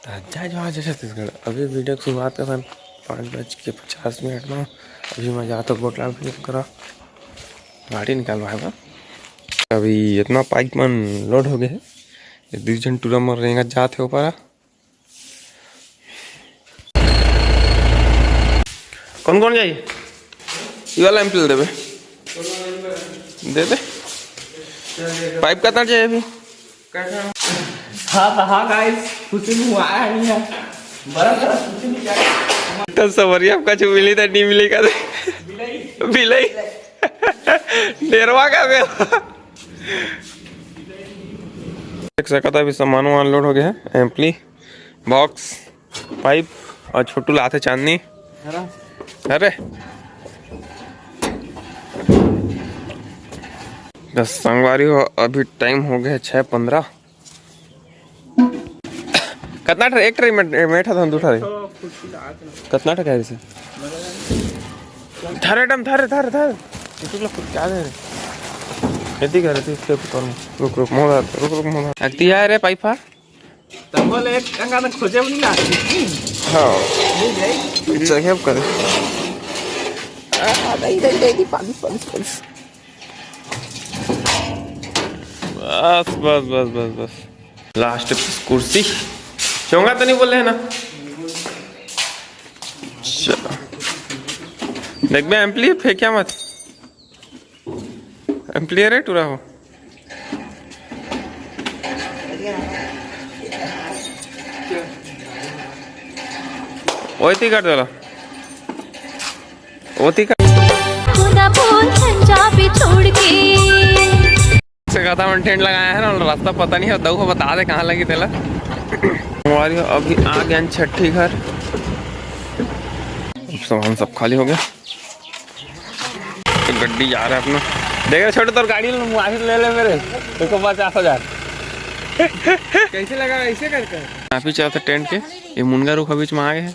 जय जवाहर जय छत्तीसगढ़। अभी वीडियो की शुरुआत कर 5:50 में। अभी मैं जाता बोटला करा गाड़ी निकालवाएगा। अभी इतना पाइप मन लोड हो गए है। 2 जन टूरा में रेंगा जाते ऊपर। कौन कौन जाइए ये वाला एम्पल देवे दे दे। पाइप कितना चाहिए अभी? हाँ गाइस कुछ नहीं हुआ है तो सवरिया कुछ मिली था नहीं मिली का बिलाई डेरवा का गया देख सकता था। अभी सामान लोड हो गया है। एम्पली बॉक्स पाइप और छोटू लाते चांदनी। अरे बस संगवारी हो। अभी टाइम हो गया 6:15। कितना एक ट्रे में बैठा था दूठा कितना टका है? थारे डम थारे थारे थारे क्या दे रहे खेती कर रहे थे इसके ऊपर में। रुक रुक मोदा रुक मोदा अगती है रे पाइपा तब बोले एक अंगा में खोजे नहीं ना। हाँ चाहिए अब करे दे पानी पानी बस बस बस बस बस लास्ट कुर्सी चौंगा तो नहीं बोल रहे ना। चलो देख मैं एम्पली फेंकिया मत। एम्पली रे टूरा हो ओती कर दो ओती कर छोड़ के से कथा में टेंट लगाया है ना। रास्ता पता नहीं है दऊ को बता दे कहाँ लगी तेला। अभी आ गया छठी घर। सामान सब खाली हो गया तो गड्डी जा रहा है अपना। देख रहे छोटे तो गाड़ी ले ले मेरे देखो 50,000 कैसे लगा ऐसे करके यहाँ पे चलते टेंट के। ये मुनगा रुखा बीच में आ गए हैं।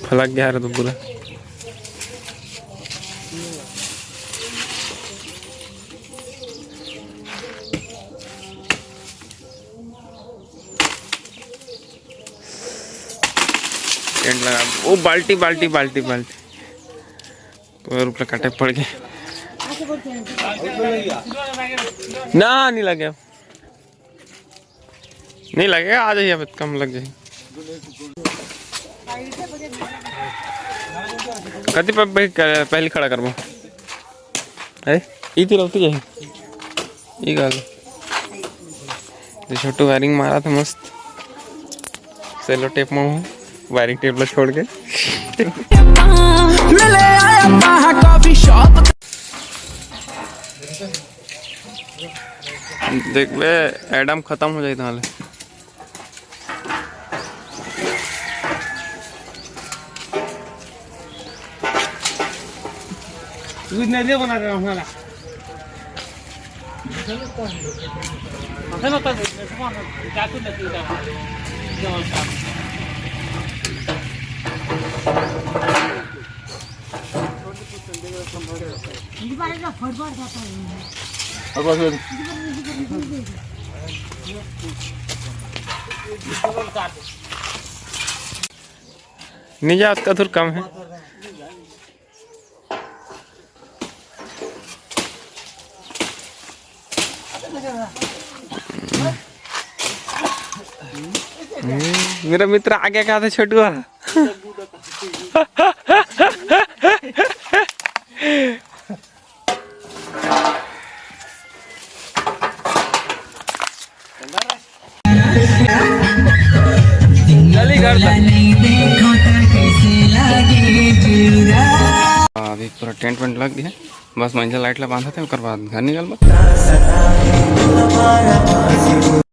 फलक गया तो पूरा टेंट लगा। वो बाल्टी बाल्टी बाल्टी बाल्टी तो रुपये कटे पड़ गए ना। नहीं लगे नहीं लगेगा आ जाइए अब कम लग जाए। कति पहले खड़ा करबो है इती रहती जाए ये गाल छोटू वायरिंग मारा था मस्त सेलो टेप में वायरिंग टेप ला छोड़ के देख बे एडम खत्म हो जाए ताले। नहीं बना रहा हमारा निजात का थोड़ा कम है। मेरा मित्र आ गया कहा था छोटुआ अभी पूरा टेंट वेंट लग गया। बस मंजिल लाइट ला बांधा थे बाद घर निकल।